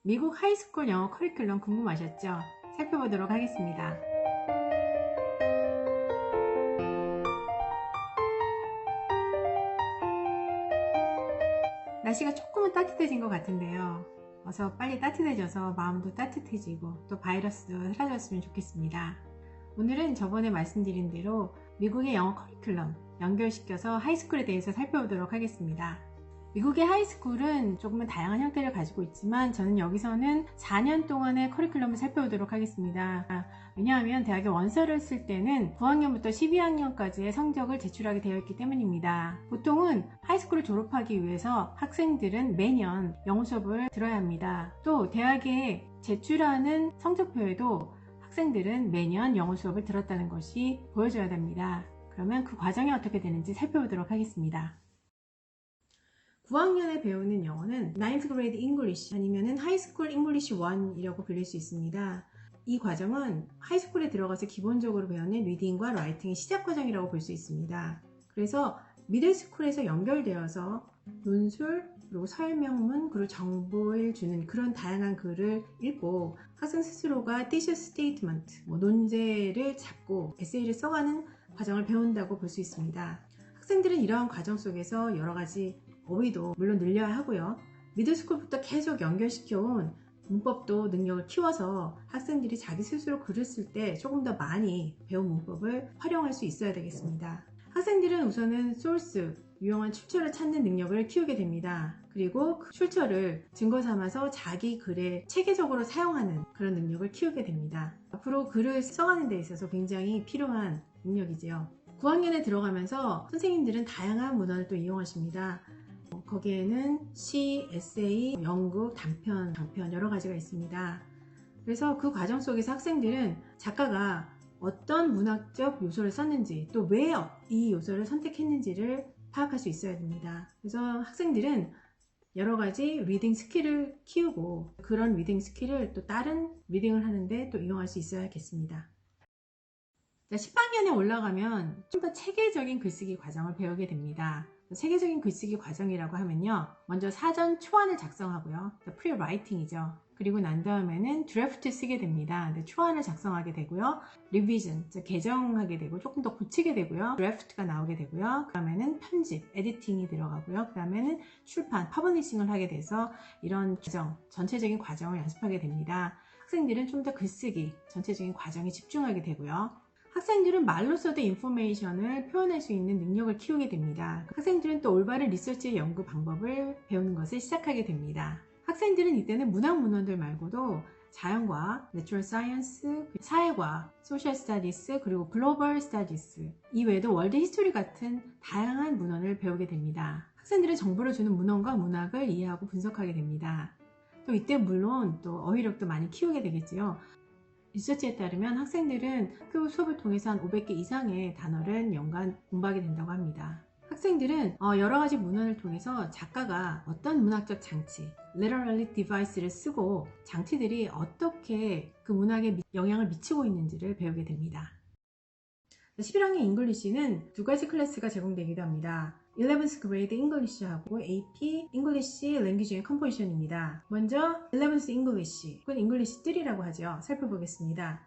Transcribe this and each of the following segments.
미국 하이스쿨 영어 커리큘럼 궁금하셨죠? 살펴보도록 하겠습니다. 날씨가 조금은 따뜻해진 것 같은데요. 어서 빨리 따뜻해져서 마음도 따뜻해지고 또 바이러스도 사라졌으면 좋겠습니다. 오늘은 저번에 말씀드린 대로 미국의 영어 커리큘럼 연결시켜서 하이스쿨에 대해서 살펴보도록 하겠습니다. 미국의 하이스쿨은 조금은 다양한 형태를 가지고 있지만 저는 여기서는 4년 동안의 커리큘럼을 살펴보도록 하겠습니다. 왜냐하면 대학에 원서를 쓸 때는 9학년부터 12학년까지의 성적을 제출하게 되어 있기 때문입니다. 보통은 하이스쿨을 졸업하기 위해서 학생들은 매년 영어 수업을 들어야 합니다. 또 대학에 제출하는 성적표에도 학생들은 매년 영어 수업을 들었다는 것이 보여줘야 됩니다. 그러면 그 과정이 어떻게 되는지 살펴보도록 하겠습니다. 9학년에 배우는 영어는 9th grade English 아니면 하이스쿨 English 1이라고 불릴 수 있습니다. 이 과정은 하이스쿨에 들어가서 기본적으로 배우는 리딩과 라이팅의 시작 과정이라고 볼 수 있습니다. 그래서 미들스쿨에서 연결되어서 논술, 그리고 설명문, 그리고 정보를 주는 그런 다양한 글을 읽고 학생 스스로가 thesis statement, 논제를 잡고 에세이를 써가는 과정을 배운다고 볼 수 있습니다. 학생들은 이러한 과정 속에서 여러가지 어휘도 물론 늘려야 하고요. 미들스쿨부터 계속 연결시켜온 문법도 능력을 키워서 학생들이 자기 스스로 글을 쓸 때 조금 더 많이 배운 문법을 활용할 수 있어야 되겠습니다. 학생들은 우선은 소스, 유용한 출처를 찾는 능력을 키우게 됩니다. 그리고 그 출처를 증거 삼아서 자기 글에 체계적으로 사용하는 그런 능력을 키우게 됩니다. 앞으로 글을 써가는 데 있어서 굉장히 필요한 능력이지요. 9학년에 들어가면서 선생님들은 다양한 문헌을 또 이용하십니다. 거기에는 시, 에세이, 연극, 단편, 장편 여러 가지가 있습니다. 그래서 그 과정 속에서 학생들은 작가가 어떤 문학적 요소를 썼는지 또 왜 이 요소를 선택했는지를 파악할 수 있어야 됩니다. 그래서 학생들은 여러 가지 리딩 스킬을 키우고 그런 리딩 스킬을 또 다른 리딩을 하는데 또 이용할 수 있어야겠습니다. 10학년에 올라가면 좀 더 체계적인 글쓰기 과정을 배우게 됩니다. 체계적인 글쓰기 과정이라고 하면요, 먼저 사전 초안을 작성하고요, 프리라이팅이죠. 그리고 난 다음에는 드래프트 쓰게 됩니다. 초안을 작성하게 되고요, 리비전, 개정하게 되고 조금 더 고치게 되고요, 드래프트가 나오게 되고요, 그 다음에는 편집, 에디팅이 들어가고요, 그 다음에는 출판, 퍼블리싱을 하게 돼서 이런 과정, 전체적인 과정을 연습하게 됩니다. 학생들은 좀 더 글쓰기, 전체적인 과정에 집중하게 되고요. 학생들은 말로써도 인포메이션을 표현할 수 있는 능력을 키우게 됩니다. 학생들은 또 올바른 리서치 연구 방법을 배우는 것을 시작하게 됩니다. 학생들은 이때는 문학 문헌들 말고도 자연과학, 내추럴 사이언스, 사회과학, 소셜 스타디스, 그리고 글로벌 스타디스 이외에도 월드 히스토리 같은 다양한 문헌을 배우게 됩니다. 학생들은 정보를 주는 문헌과 문학을 이해하고 분석하게 됩니다. 또 이때 물론 또 어휘력도 많이 키우게 되겠지요. 리서치에 따르면 학생들은 학교 수업을 통해서 한 500개 이상의 단어를 연간 공부하게 된다고 합니다. 학생들은 여러 가지 문헌을 통해서 작가가 어떤 문학적 장치, literary device를 쓰고 장치들이 어떻게 그 문학에 영향을 미치고 있는지를 배우게 됩니다. 11학년 잉글리시는 두 가지 클래스가 제공되기도 합니다. 11th grade English하고 AP English Language and Composition입니다. 먼저 11th English, 그건 English 3라고 하죠. 살펴보겠습니다.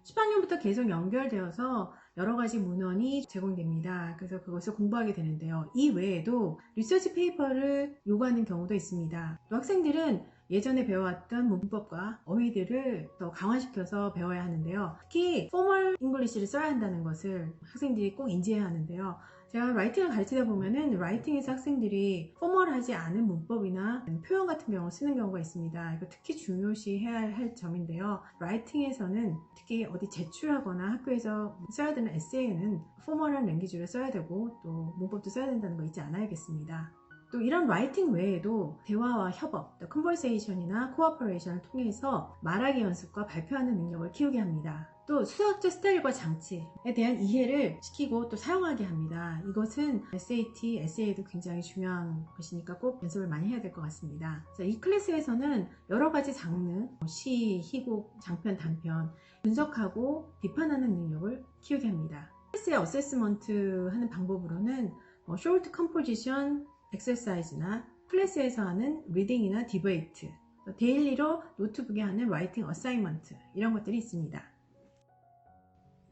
10학년부터 계속 연결되어서 여러가지 문헌이 제공됩니다. 그래서 그것을 공부하게 되는데요. 이 외에도 리서치 페이퍼를 요구하는 경우도 있습니다. 또 학생들은 예전에 배워왔던 문법과 어휘들을 더 강화시켜서 배워야 하는데요. 특히 포멀 잉글리시를 써야 한다는 것을 학생들이 꼭 인지해야 하는데요. 제가 라이팅을 가르치다 보면은 라이팅에서 학생들이 포멀하지 않은 문법이나 표현 같은 경우를 쓰는 경우가 있습니다. 이거 특히 중요시해야 할 점인데요. 라이팅에서는 특히 어디 제출하거나 학교에서 써야 되는 에세이에는 포멀한 랭귀지를 써야 되고 또 문법도 써야 된다는 거 잊지 않아야겠습니다. 또 이런 라이팅 외에도 대화와 협업, 컨버세이션이나 코어퍼레이션을 통해서 말하기 연습과 발표하는 능력을 키우게 합니다. 또 수학적 스타일과 장치에 대한 이해를 시키고 또 사용하게 합니다. 이것은 SAT, SA에도 굉장히 중요한 것이니까 꼭 연습을 많이 해야 될 것 같습니다. 이 클래스에서는 여러 가지 장르, 시, 희곡, 장편, 단편 분석하고 비판하는 능력을 키우게 합니다. 클래스의 어세스먼트 하는 방법으로는 short composition exercise나 클래스에서 하는 리딩이나 디베이트, 데일리로 노트북에 하는 라이팅 어사이먼트 이런 것들이 있습니다.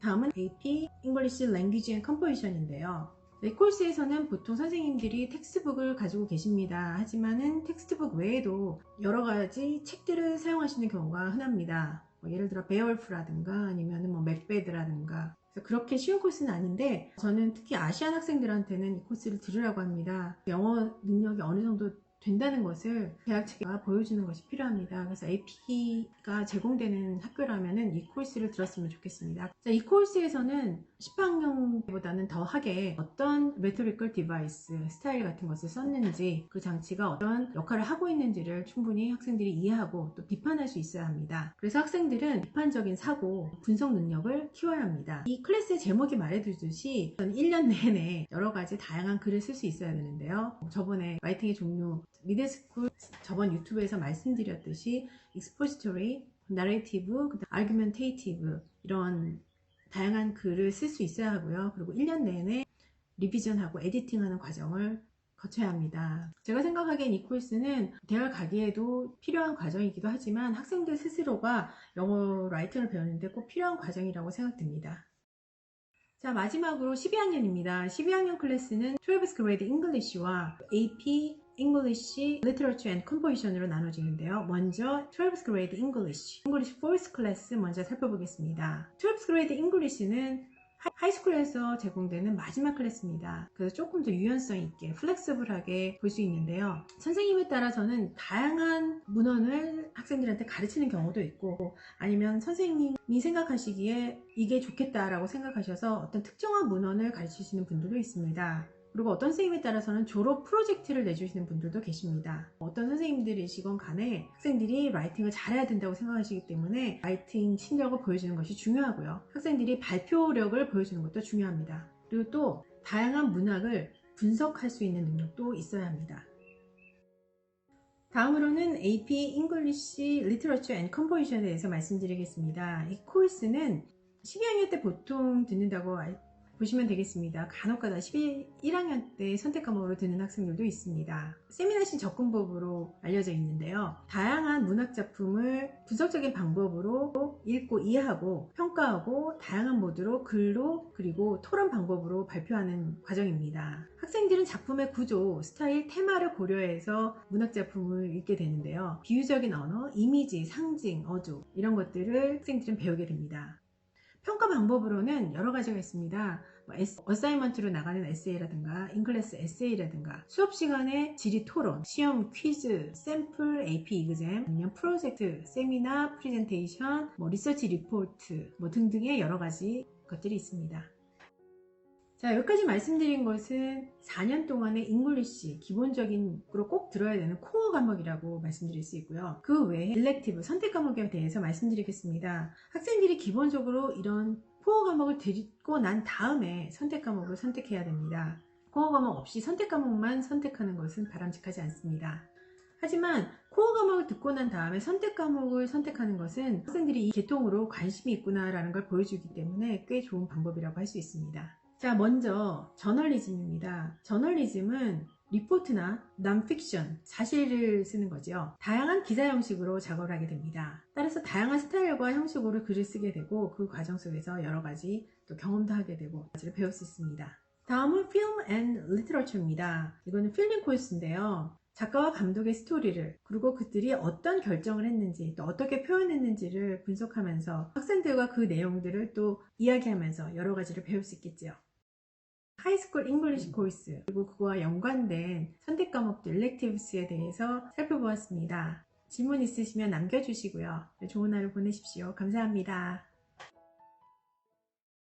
다음은 AP English Language and Composition인데요. 이 코र्스에서는 보통 선생님들이 텍스트북을 가지고 계십니다. 하지만은 텍스트북 외에도 여러 가지 책들을 사용하시는 경우가 흔합니다. 예를 들어 베어울프라든가 아니면 맥베드라든가. 그래서 그렇게 쉬운 코스는 아닌데 저는 특히 아시안 학생들한테는 이 코스를 들으라고 합니다. 영어 능력이 어느 정도 된다는 것을 대학 측에서 보여주는 것이 필요합니다. 그래서 AP가 제공되는 학교라면 이 코र्스를 들었으면 좋겠습니다. 자, 이 코र्스에서는 10학년보다는 더하게 어떤 rhetorical device, 스타일 같은 것을 썼는지, 그 장치가 어떤 역할을 하고 있는지를 충분히 학생들이 이해하고 또 비판할 수 있어야 합니다. 그래서 학생들은 비판적인 사고, 분석 능력을 키워야 합니다. 이 클래스의 제목이 말해주듯이 1년 내내 여러 가지 다양한 글을 쓸 수 있어야 되는데요. 저번에 라이팅의 종류 미드스쿨 저번 유튜브에서 말씀드렸듯이 expository, narrative, argumentative 이런 다양한 글을 쓸 수 있어야 하고요. 그리고 1년 내내 리비전하고 에디팅하는 과정을 거쳐야 합니다. 제가 생각하기엔 이 코र्스는 대학 가기에도 필요한 과정이기도 하지만 학생들 스스로가 영어 라이팅을 배우는데 꼭 필요한 과정이라고 생각됩니다. 자, 마지막으로 12학년입니다. 12학년 클래스는 12th grade English와 AP English Literature and Composition으로 나눠지는데요. 먼저 12th grade English 4th class 먼저 살펴보겠습니다. 12th grade English는 하이스쿨에서 제공되는 마지막 클래스입니다. 그래서 조금 더 유연성 있게 플렉서블하게 볼 수 있는데요. 선생님에 따라서는 다양한 문헌을 학생들한테 가르치는 경우도 있고 아니면 선생님이 생각하시기에 이게 좋겠다라고 생각하셔서 어떤 특정한 문헌을 가르치시는 분들도 있습니다. 그리고 어떤 선생님에 따라서는 졸업 프로젝트를 내주시는 분들도 계십니다. 어떤 선생님들이시건 간에 학생들이 라이팅을 잘해야 된다고 생각하시기 때문에 라이팅 실력을 보여주는 것이 중요하고요. 학생들이 발표력을 보여주는 것도 중요합니다. 그리고 또 다양한 문학을 분석할 수 있는 능력도 있어야 합니다. 다음으로는 AP English Literature and Composition에 대해서 말씀드리겠습니다. 이 코र्스는 12학년 때 보통 듣는다고 보시면 되겠습니다. 간혹가다 11학년 때 선택 과목으로 듣는 학생들도 있습니다. 세미나식 접근법으로 알려져 있는데요. 다양한 문학 작품을 분석적인 방법으로 읽고 이해하고 평가하고 다양한 모드로 글로 그리고 토론 방법으로 발표하는 과정입니다. 학생들은 작품의 구조, 스타일, 테마를 고려해서 문학 작품을 읽게 되는데요. 비유적인 언어, 이미지, 상징, 어조 이런 것들을 학생들은 배우게 됩니다. 평가 방법으로는 여러 가지가 있습니다. 어사이먼트로 나가는 에세이라든가 인클래스 에세이라든가 수업 시간에 지리 토론, 시험 퀴즈, 샘플, AP 이그잼, 아니면 프로젝트, 세미나, 프레젠테이션, 리서치 리포트 등등의 여러 가지 것들이 있습니다. 자, 여기까지 말씀드린 것은 4년 동안의 잉글리시 기본적인으로 꼭 들어야 되는 코어 과목이라고 말씀드릴 수 있고요. 그 외에 일렉티브 선택 과목에 대해서 말씀드리겠습니다. 학생들이 기본적으로 이런 코어 과목을 듣고 난 다음에 선택 과목을 선택해야 됩니다. 코어 과목 없이 선택 과목만 선택하는 것은 바람직하지 않습니다. 하지만 코어 과목을 듣고 난 다음에 선택 과목을 선택하는 것은 학생들이 이 계통으로 관심이 있구나 라는 걸 보여주기 때문에 꽤 좋은 방법이라고 할 수 있습니다. 자, 먼저 저널리즘입니다. 저널리즘은 리포트나 non-fiction, 사실을 쓰는 거죠. 다양한 기사 형식으로 작업을 하게 됩니다. 따라서 다양한 스타일과 형식으로 글을 쓰게 되고 그 과정 속에서 여러 가지 또 경험도 하게 되고 가지를 배울 수 있습니다. 다음은 Film and Literature입니다. 이거는 필름 코र्스인데요. 작가와 감독의 스토리를 그리고 그들이 어떤 결정을 했는지 또 어떻게 표현했는지를 분석하면서 학생들과 그 내용들을 또 이야기하면서 여러 가지를 배울 수 있겠죠. 하이스쿨 잉글리시 코र्스 그리고 그거와 연관된 선택 과목들 electives에 대해서 살펴보았습니다. 질문 있으시면 남겨주시고요. 좋은 하루 보내십시오. 감사합니다.